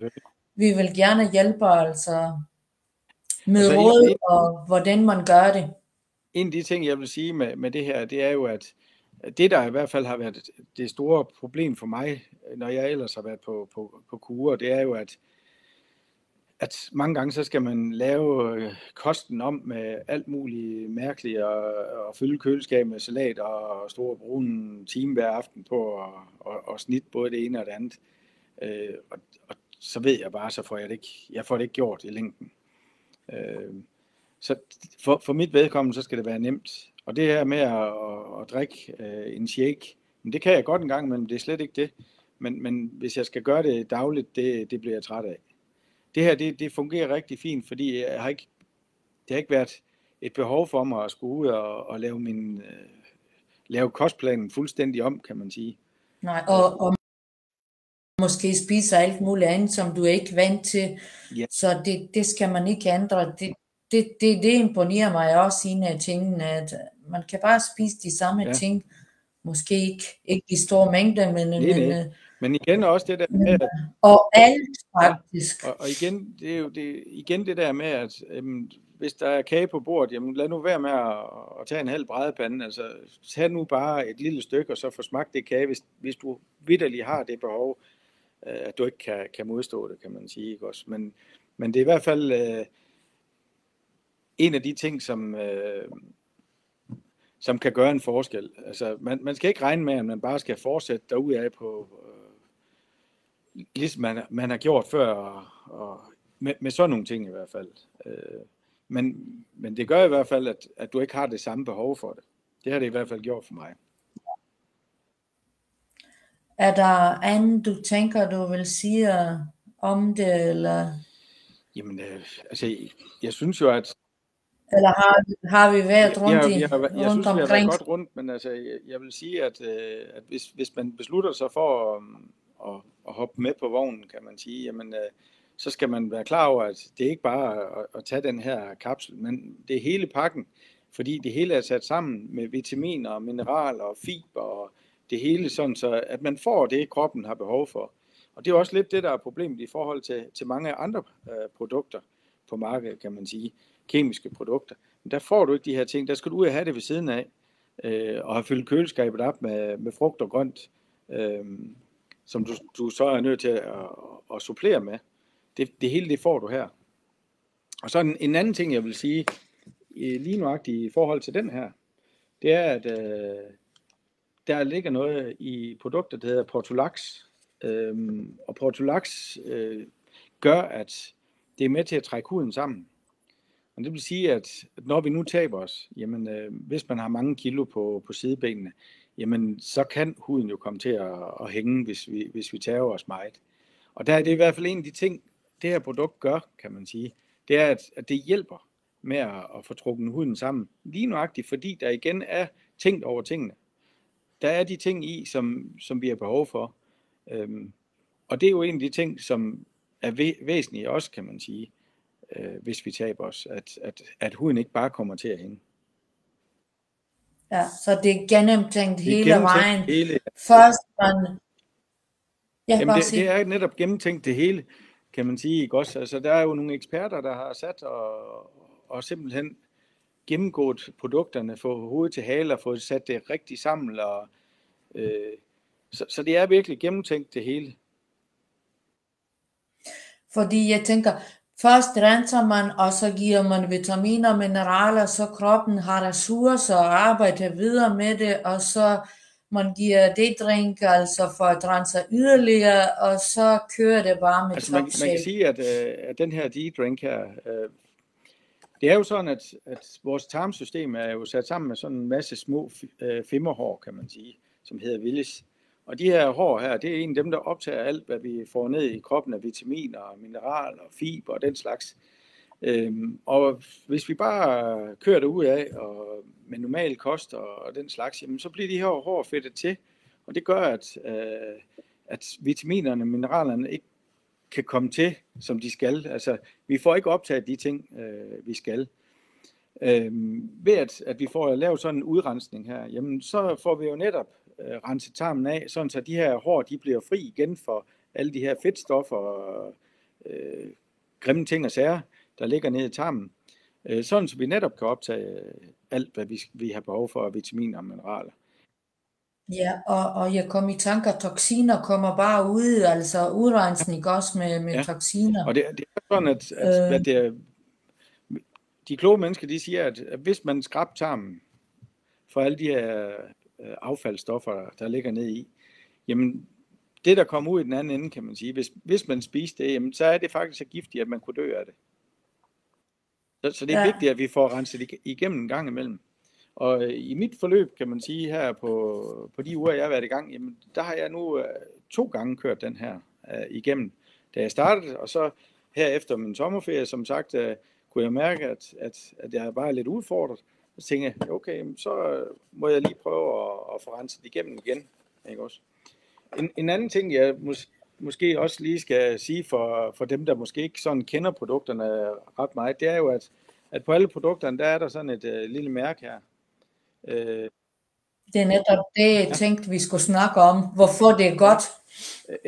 vi vil gerne hjælpe altså, med Altså råd og hvordan man gør det. en af de ting, jeg vil sige med det her, det er jo, at det, der i hvert fald har været det store problem for mig, når jeg ellers har været på kurer, det er jo, at mange gange så skal man lave kosten om med alt muligt mærkeligt og fylde køleskab med salat og stå og bruge en time hver aften på at snitte både det ene og det andet. Og så ved jeg bare, så får jeg får det ikke gjort i længden. Så for mit vedkommende, så skal det være nemt. Og det her med at drikke en shake, det kan jeg godt en gang, men det er slet ikke det. Men hvis jeg skal gøre det dagligt, det bliver jeg træt af. Det her, det fungerer rigtig fint, fordi det har ikke været et behov for mig at skulle ud og lave kostplanen fuldstændig om, kan man sige. Nej, og måske spiser alt muligt andet, som du er ikke vant til. Ja. Så det skal man ikke ændre. Det imponerer mig også, en af tingene, at man kan bare spise de samme ting. Måske ikke i store mængder, men igen også det der med, at, og alt faktisk. Og igen, det er jo igen det der med, at hvis der er kage på bordet, jamen lad nu være med at tage en halv brædepande. Altså tag nu bare et lille stykke, og så få smagt det kage, hvis du vitterligt har det behov, at du ikke kan modstå det, kan man sige. Ikke også? Men det er i hvert fald en af de ting, som kan gøre en forskel. Altså, man skal ikke regne med, at man bare skal fortsætte derudad på, ligesom man har gjort før, og med sådan nogle ting i hvert fald. Men det gør i hvert fald, at du ikke har det samme behov for det. Det har det i hvert fald gjort for mig. Er der andet, du tænker, du vil sige om det, eller? Jamen, altså, jeg synes jo, at eller har vi været rundt jeg synes, omkring? Vi har været godt rundt, men altså, jeg vil sige, at hvis man beslutter sig for at hoppe med på vognen, kan man sige, jamen, så skal man være klar over, at det er ikke bare at tage den her kapsel, men det er hele pakken, fordi det hele er sat sammen med vitaminer og mineraler og fiber og det hele sådan, så at man får det, kroppen har behov for. Og det er også lidt det, der er problemet i forhold til mange andre produkter på markedet, kan man sige, kemiske produkter. Men der får du ikke de her ting. Der skal du ud og have det ved siden af, og have fyldt køleskabet op med frugt og grønt, som du så er nødt til at supplere med. Det hele, det får du her. Og så en anden ting, jeg vil sige, lige nuagtigt i forhold til den her, det er, at der ligger noget i produkter, der hedder Portulax. Og Portulax gør, at det er med til at trække huden sammen. Og det vil sige, at når vi nu taber os, jamen, hvis man har mange kilo på sidebenene, jamen, så kan huden jo komme til at hænge, hvis vi taber os meget. Og der er det i hvert fald en af de ting, det her produkt gør, kan man sige, det er, at det hjælper med at få trukket huden sammen. Lige nøjagtigt, fordi der igen er tænkt over tingene. Der er de ting i, som vi har behov for. Og det er jo en af de ting, som er væsentlige også, kan man sige, hvis vi taber os, at huden ikke bare kommer til at hænge. Ja, så det er gennemtænkt hele vejen. Først man... Jamen det er netop gennemtænkt det hele, kan man sige. Ikke også? Altså, der er jo nogle eksperter, der har sat og simpelthen gennemgået produkterne, få hovedet til hale og få sat det rigtig sammen. Og, så det er virkelig gennemtænkt det hele. Fordi jeg tænker, først renser man, og så giver man vitaminer og mineraler, så kroppen har ressourcer og arbejder videre med det, og så man giver det drink, altså for at rense yderligere, og så kører det bare med altså man kan sige, at den her D-drink her, det er jo sådan, at vores tarmsystem er jo sat sammen med sådan en masse små femmerhår, kan man sige, som hedder Willis. Og de her hår her, det er en af dem, der optager alt, hvad vi får ned i kroppen af vitaminer, mineraler, fiber og den slags. Og hvis vi bare kører det ud af og med normal kost og den slags, jamen, så bliver de her hår fedtet til. Og det gør, at vitaminerne og mineralerne ikke kan komme til, som de skal. Altså, vi får ikke optaget de ting, vi skal. Ved at vi får lavet sådan en udrensning her, jamen så får vi jo netop renset tarmen af, sådan så de her hår, de bliver fri igen for alle de her fedtstoffer og grimme ting og sager, der ligger nede i tarmen. Sådan så vi netop kan optage alt, hvad vi har behov for af vitaminer og mineraler. Ja, og jeg kom i tanke, at toksiner kommer bare ud, altså udrensning også med toksiner. Og det er sådan, at det er, de kloge mennesker, de siger, at hvis man skraber tarmen for alle de her affaldsstoffer, der ligger nede i, jamen det, der kommer ud i den anden ende, kan man sige, hvis man spiser det, jamen, så er det faktisk så giftigt, at man kunne dø af det. Så det er vigtigt, at vi får renset igennem en gang imellem. Og i mit forløb, kan man sige, her på de uger, jeg har været i gang, jamen, der har jeg nu 2 gange kørt den her igennem, da jeg startede, og så her efter min sommerferie, som sagt, kunne jeg mærke, at jeg var lidt udfordret. Så tænkte jeg, okay, så må jeg lige prøve at få renset igennem igen. Ikke også? En anden ting, jeg måske også lige skal sige for dem, der måske ikke sådan kender produkterne ret meget, det er jo, at på alle produkterne, der er der sådan et lille mærke her. Det er netop det, jeg tænkte, vi skulle snakke om, hvorfor det er godt.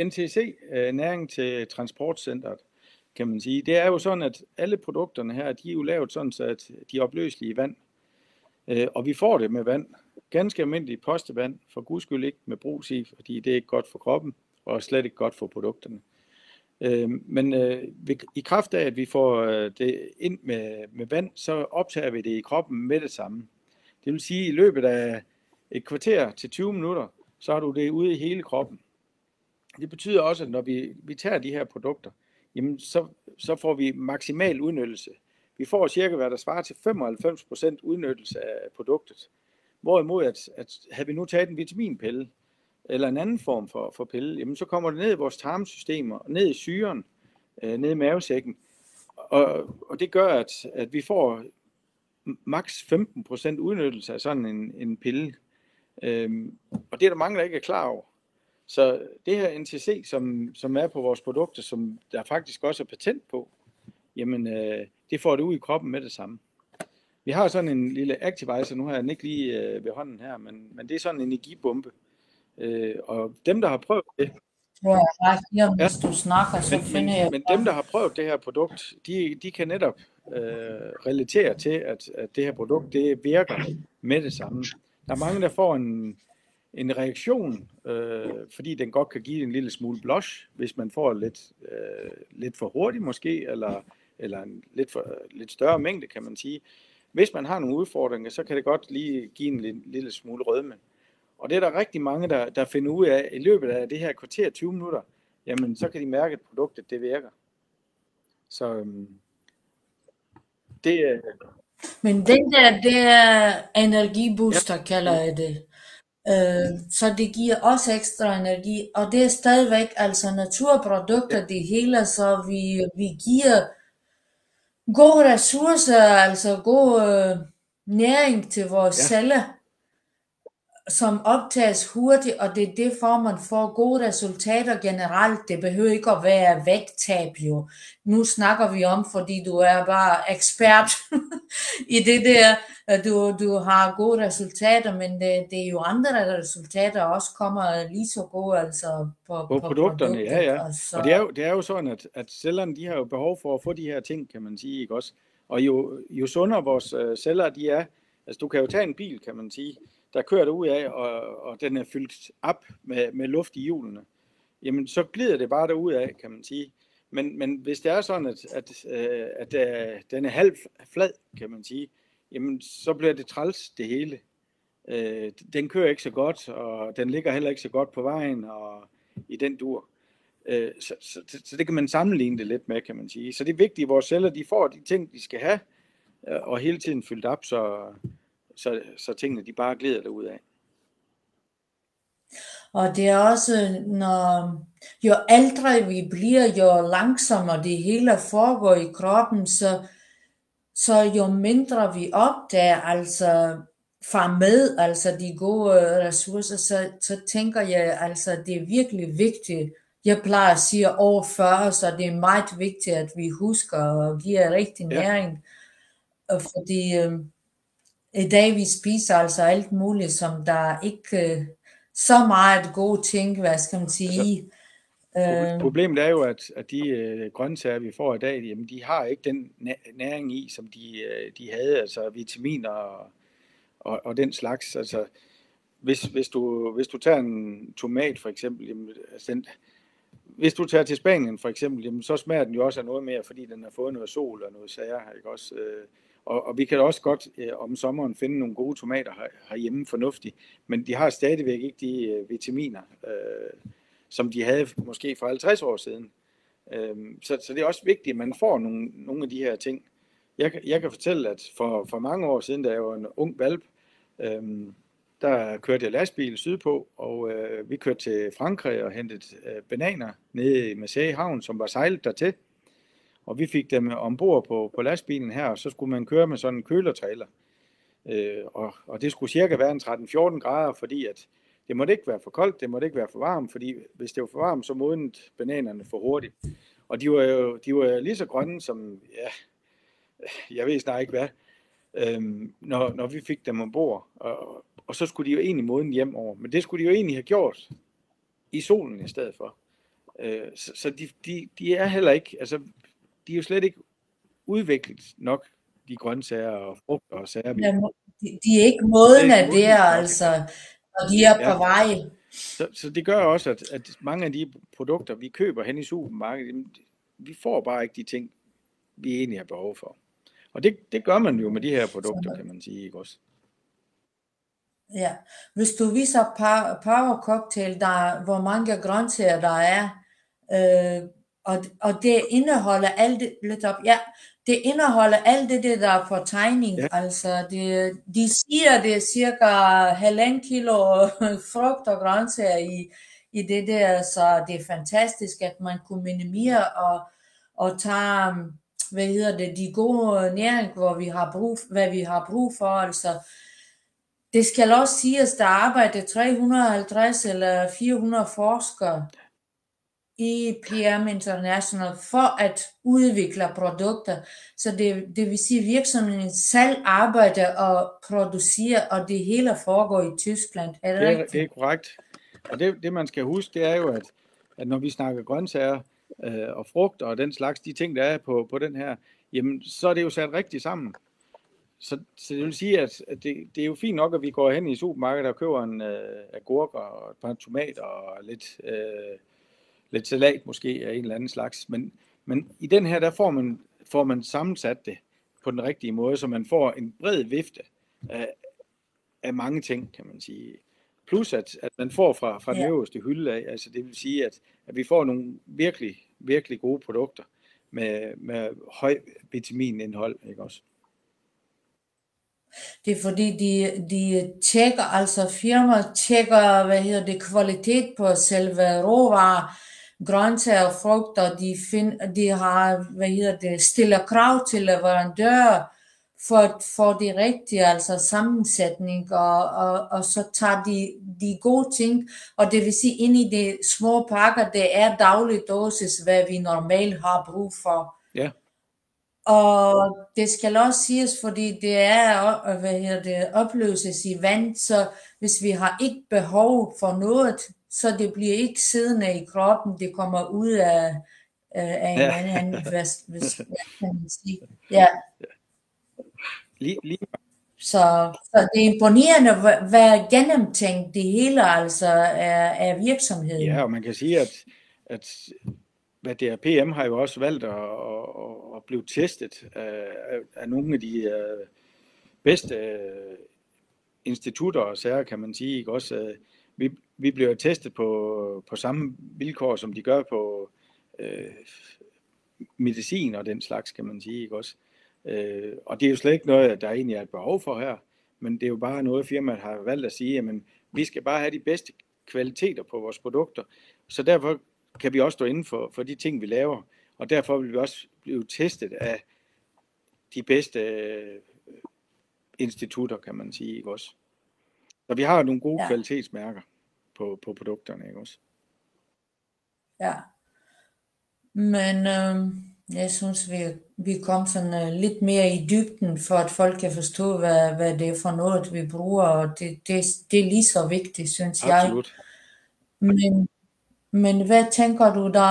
NTC, næring til transportcentret, kan man sige. Det er jo sådan, at alle produkterne her, de er jo lavet sådan, så at de er opløselige i vand. Og vi får det med vand. Ganske almindeligt postevand, for guds skyld ikke med brus i, fordi det er ikke godt for kroppen, og slet ikke godt for produkterne. Men i kraft af, at vi får det ind med vand, så optager vi det i kroppen med det samme. Det vil sige, at i løbet af et kvarter til 20 minutter, så har du det ude i hele kroppen. Det betyder også, at når vi tager de her produkter, jamen så får vi maksimal udnyttelse. Vi får cirka, hvad der svarer til 95% udnyttelse af produktet. Hvorimod, at havde vi nu taget en vitaminpille, eller en anden form for pille, jamen så kommer det ned i vores tarmsystemer, ned i syren, ned i mavesækken. Og det gør, at vi får maks 15% udnyttelse af sådan en pille. Og det er der mange, der ikke er klar over. Så det her NTC, som er på vores produkter, som der faktisk også er patent på, jamen det får det ud i kroppen med det samme. Vi har sådan en lille Activizer, nu har jeg den ikke lige ved hånden her, men det er sådan en energibombe. Og dem, der har prøvet det... Hvis du snakker, så finder jeg... Men dem, der har prøvet det her produkt, de kan netop relatere til, at det her produkt, det virker med det samme. Der er mange, der får en reaktion, fordi den godt kan give en lille smule blush, hvis man får lidt for hurtigt måske, eller en lidt større mængde, kan man sige. Hvis man har nogle udfordringer, så kan det godt lige give en lille smule rødme. Og det er der rigtig mange, der finder ud af, i løbet af det her kvarter 20 minutter, jamen så kan de mærke, at produktet det virker. Så det er... Men den der, det er energibooster, kalder jeg det. Så det giver også ekstra energi, og det er stadigvæk altså naturprodukter, det hele, så vi giver gode ressourcer, altså god næring til vores celler, som optages hurtigt, og det er derfor, man får gode resultater generelt. Det behøver ikke at være vægttab jo. Nu snakker vi om, fordi du er bare ekspert i det der, du har gode resultater, men det er jo andre resultater, også kommer lige så gode altså på produkterne. Ja. Altså. Og det er jo sådan, at cellerne, de har jo behov for at få de her ting, kan man sige, ikke også? Og jo sundere vores celler de er, altså du kan jo tage en bil, kan man sige, der kører det ud af, og den er fyldt op med luft i hjulene, jamen så glider det bare derud af, kan man sige. Men hvis det er sådan, at den er halv flad, kan man sige, jamen så bliver det træls det hele. Den kører ikke så godt, og den ligger heller ikke så godt på vejen, og i den dur. Så det kan man sammenligne det lidt med, kan man sige. Så det er vigtigt, at vores celler de får de ting, de skal have, og hele tiden fyldt op, så tingene de bare glider derud af. Og det er også, når jo ældre vi bliver, jo langsommere det hele foregår i kroppen, så jo mindre vi opdager, altså fra med, altså de gode ressourcer, så tænker jeg, altså det er virkelig vigtigt. Jeg plejer at sige over 40, så det er meget vigtigt, at vi husker at give rigtig næring. Fordi i dag vi spiser altså alt muligt, som der ikke så meget gode ting, hvad skal man sige. Problemet er jo, at de grøntsager, vi får i dag, jamen, de har ikke den næring i, som de havde, altså vitaminer og den slags. Altså, hvis du tager en tomat for eksempel, jamen, altså hvis du tager til Spanien for eksempel, jamen, så smager den jo også af noget mere, fordi den har fået noget sol og noget sager, ikke også? Og vi kan også godt om sommeren finde nogle gode tomater herhjemme fornuftigt, men de har stadigvæk ikke de vitaminer, som de havde måske for 50 år siden. Så det er også vigtigt, at man får nogle af de her ting. Jeg kan fortælle, at for mange år siden, da jeg var en ung hvalp, der kørte jeg lastbil sydpå, og vi kørte til Frankrig og hentede bananer nede i Marseille Havn, som var sejlet dertil. Og vi fik dem ombord på lastbilen her, og så skulle man køre med sådan en kølertrailer. Og det skulle cirka være en 13-14 grader, fordi at det måtte ikke være for koldt, det måtte ikke være for varmt, fordi hvis det var for varmt, så modnede bananerne for hurtigt. Og de var lige så grønne som, ja, jeg ved snart ikke hvad, når vi fik dem ombord. Og så skulle de jo egentlig modne hjem over. Men det skulle de jo egentlig have gjort i solen i stedet for. Så de er heller ikke, altså de er jo slet ikke udviklet nok, de grøntsager og frugter og sager. De er ikke modne der, altså, og de er på vej. Så det gør også, at mange af de produkter, vi køber hen i supermarkedet, vi får bare ikke de ting, vi egentlig har behov for. Og det gør man jo med de her produkter, kan man sige, ikke også? Ja, hvis du viser Power Cocktail, hvor mange grøntsager der er, og det indeholder alt det, lidt op, ja, det indeholder alt det der er på tegning, ja. Altså de siger, det er cirka 1,5 kilo frugt og grøntsager i det der, så det er fantastisk, at man kunne minimere og tage, de gode næring, hvad vi har brug for, altså. Det skal også siges, der arbejder 350 eller 400 forskere i PM International for at udvikle produkter. Så det vil sige, at virksomheden selv arbejder og producerer, og det hele foregår i Tyskland. Er det rigtigt? Det er korrekt. Og det man skal huske, det er jo, at når vi snakker grøntsager og frugter og den slags, de ting, der er på den her, jamen, så er det jo sat rigtigt sammen. Så det vil sige, at det er jo fint nok, at vi går hen i supermarkedet og køber en agurk og et par tomater og lidt salat måske af en eller anden slags. Men i den her, der får man sammensat det på den rigtige måde, så man får en bred vifte af mange ting, kan man sige. Plus at man får fra den øverste hylde af, altså det vil sige, at vi får nogle virkelig, virkelig gode produkter med høj vitaminindhold, ikke også? Det er fordi, de tjekker, altså firmaer tjekker, kvalitet på selve råvarer, grøntsager og frugter, de har, stiller krav til leverandører for de rigtige, altså sammensætning, og så tager de gode ting, og det vil sige, ind i de små pakker, det er daglig dosis, hvad vi normalt har brug for. Ja. Og det skal også siges, fordi det er, opløses i vand, så hvis vi har ikke behov for noget, så det bliver ikke siddende i kroppen, det kommer ud af en anden, hvis kan man sige. Ja. Lige. Så det er imponerende, hvad gennemtænkt det hele altså er virksomheden. Ja, og man kan sige, at hvad det er, PM har jo også valgt at blive testet af nogle af de bedste institutter og sager, kan man sige. Ikke? Også, vi bliver testet på samme vilkår, som de gør på medicin og den slags, kan man sige. Ikke? Også, og det er jo slet ikke noget, der egentlig er et behov for her, men det er jo bare noget, firmaet har valgt at sige, jamen, vi skal bare have de bedste kvaliteter på vores produkter, så derfor kan vi også stå inden for de ting, vi laver, og derfor vil vi også blive testet af de bedste institutter, kan man sige, ikke også? Så vi har nogle gode kvalitetsmærker på produkterne, ikke også? Ja, men jeg synes, vi kom sådan lidt mere i dybden, for at folk kan forstå, hvad det er for noget, vi bruger, og det er lige så vigtigt, synes jeg. Absolut. Men hvad tænker du der?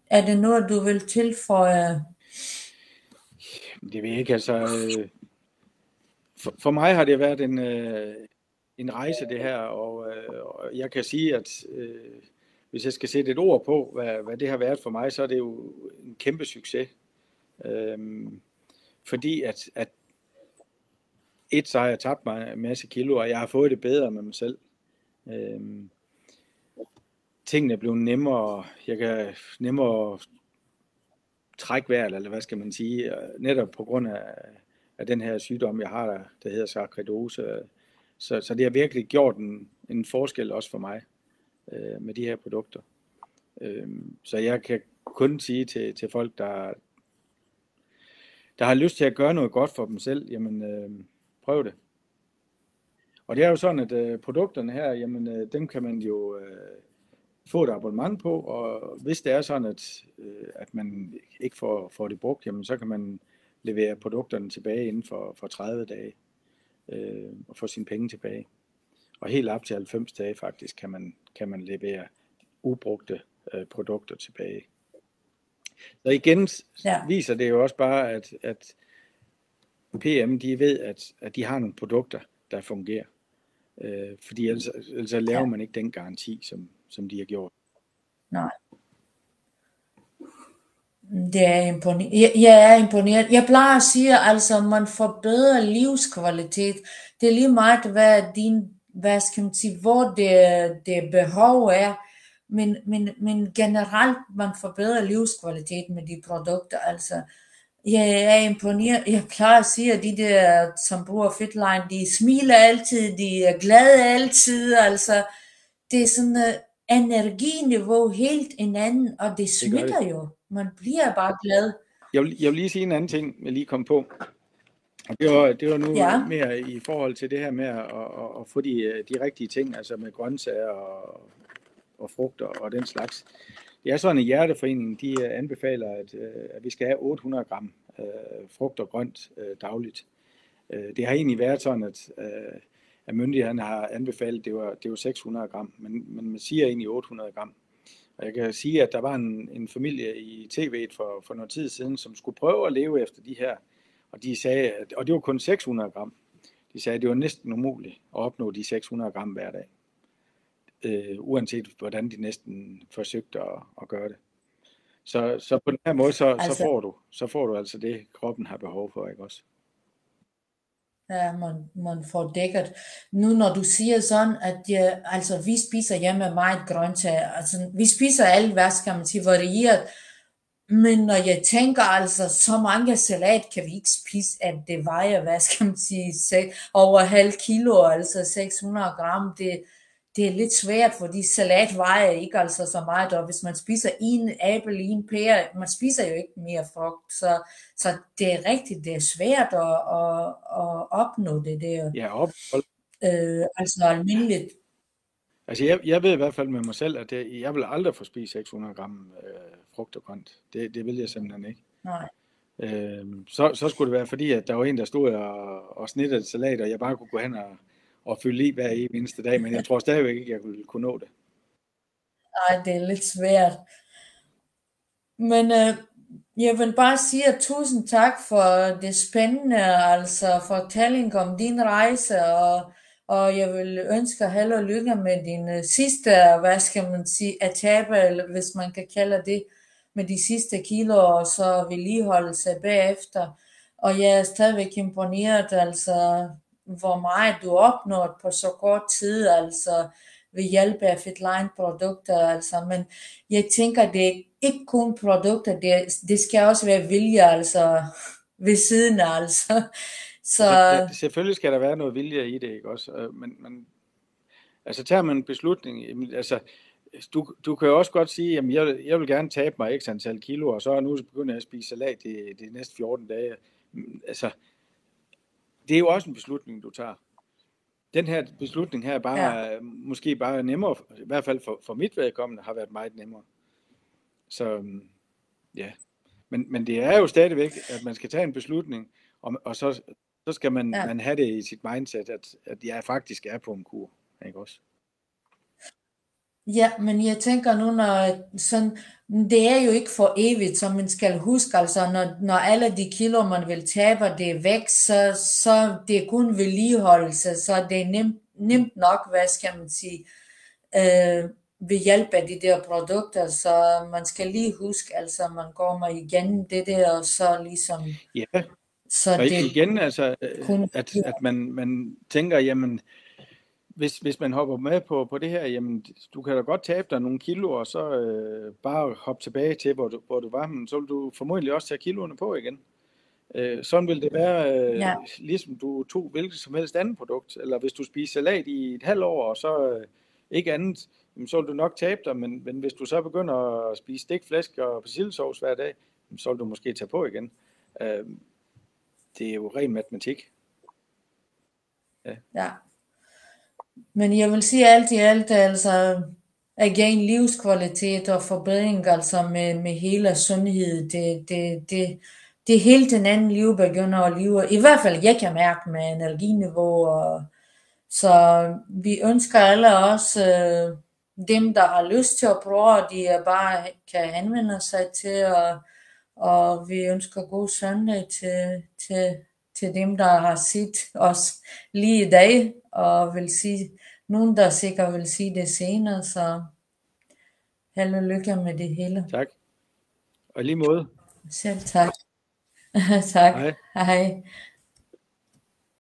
Er det noget, du vil tilføje? Det ved jeg ikke, altså. For mig har det været en rejse, det her, og jeg kan sige, at hvis jeg skal sætte et ord på, hvad det har været for mig, så er det jo en kæmpe succes. Fordi at så har jeg tabt mig en masse kilo, og jeg har fået det bedre med mig selv. Tingene er blevet nemmere. Jeg kan nemmere trække vejret, eller hvad skal man sige, netop på grund af den her sygdom, jeg har, der hedder sarkoidose. Så det har virkelig gjort en forskel også for mig med de her produkter. Så jeg kan kun sige til folk, der har lyst til at gøre noget godt for dem selv, jamen prøv det. Og det er jo sådan, at produkterne her, jamen dem kan man jo få et abonnement på, og hvis det er sådan, at man ikke får det brugt, jamen så kan man levere produkterne tilbage inden for 30 dage og få sine penge tilbage. Og helt op til 90 dage faktisk kan man levere ubrugte produkter tilbage. Så igen viser det jo også bare, at PM, de ved, at de har nogle produkter, der fungerer. Fordi ellers laver man ikke den garanti, som de har gjort. Nej. Det er imponerende. Jeg er imponeret. Jeg plejer at sige, altså man forbedrer livskvalitet. Det er lige meget, hvad skal man sige, hvor det behov er. Men generelt, man forbedrer livskvalitet med de produkter. Altså, jeg er imponeret. Jeg plejer at sige, at de der, som bruger Fitline, de smiler altid, de er glade altid. Altså, det er sådan energiniveau helt en anden, og det smitter jo. Man bliver bare glad. Jeg vil lige sige en anden ting, jeg lige kom på. Det var nu mere i forhold til det her med at få de rigtige ting, altså med grøntsager og frugter og den slags. Det er sådan, at Hjerteforeningen, de anbefaler, at vi skal have 800 gram frugt og grønt dagligt. Det har egentlig været sådan, at myndighederne har anbefalet, det var 600 gram, men man siger egentlig 800 gram. Og jeg kan sige, at der var en familie i tv'et for noget tid siden, som skulle prøve at leve efter de her, og de sagde, og det var kun 600 gram. De sagde, at det var næsten umuligt at opnå de 600 gram hver dag. Uanset hvordan de næsten forsøgte at gøre det. Så på den her måde, så får du altså det, kroppen har behov for, ikke også? Ja, man får dækket. Nu når du siger sådan, at altså vi spiser hjemme meget grøntsager, altså vi spiser alt, hvad skal man sige, varieret, men når jeg tænker altså, så mange salat kan vi ikke spise, at det vejer, hvad skal man sige, over halv kilo, altså 600 gram, det er lidt svært, fordi salat vejer ikke altså så meget, og hvis man spiser en æble, en pære, man spiser jo ikke mere frugt, så det er rigtigt, det er svært at opnå det der. Ja, altså almindeligt. Altså jeg ved i hvert fald med mig selv, at jeg vil aldrig få spist 600 gram frugt og grønt. Det vil jeg simpelthen ikke. Nej. Så skulle det være fordi, at der var en, der stod og snittede salat, og jeg bare kunne gå hen og fylde i hver eneste dag, men jeg tror stadigvæk ikke, jeg kunne nå det. Nej, det er lidt svært. Men jeg vil bare sige tusind tak for det spændende, altså fortælling om din rejse, og jeg vil ønske held og lykke med din sidste, hvad skal man sige, etape, eller hvis man kan kalde det, med de sidste kilo, og så vedligeholdelse bagefter. Og jeg er stadigvæk imponeret, altså hvor meget du opnået på så kort tid, altså ved hjælp af Fitline-produkter, altså, men jeg tænker, det er ikke kun produkter, det skal også være vilje, altså ved siden af, altså. Så selvfølgelig skal der være noget vilje i det, ikke også? Men altså tager man en beslutning, altså du kan jo også godt sige, jamen jeg vil gerne tabe mig x antal kilo, og så nu begynder jeg at spise salat de næste 14 dage. Altså det er jo også en beslutning, du tager. Den her beslutning her er bare, måske bare nemmere, i hvert fald for mit vedkommende, har været meget nemmere. Så ja, Men det er jo stadigvæk, at man skal tage en beslutning, og så skal man have det i sit mindset, at jeg faktisk er på en kur, ikke også? Ja, men jeg tænker nu, når sådan, det er jo ikke for evigt, så man skal huske, altså når alle de kilo, man vil tabe, det er væk, så det er kun vedligeholdelse, så det er nemt nok, hvad skal man sige, ved hjælp af de der produkter, så man skal lige huske, altså man går mig igennem det der, og så ligesom... Ja, så og det igen, altså, kun... at man tænker, jamen, hvis man hopper med på det her, jamen, du kan da godt tabe dig nogle kilo, og så bare hoppe tilbage til, hvor du var, men så vil du formodentlig også tage kiloene på igen. Sådan vil det være, ligesom du tog hvilket som helst andet produkt, eller hvis du spiser salat i et halvt år, og så ikke andet, så vil du nok tabe dig, men hvis du så begynder at spise stikflæsk og persillesovs hver dag, så vil du måske tage på igen. Det er jo ren matematik. Ja. Men jeg vil sige alt i alt, altså again, livskvalitet og forbedring, altså med hele sundhed, det er helt en anden liv begynder at leve. I hvert fald, jeg kan mærke med energiniveau. Så vi ønsker alle også, dem der har lyst til at prøve, de bare kan henvende sig til, og vi ønsker god søndag til dem, der har set os lige i dag, og vil sige, nogen der sikkert vil sige det senere, så held og lykke med det hele. Tak. Og lige måde. Selv tak. Tak. Hej. Hej.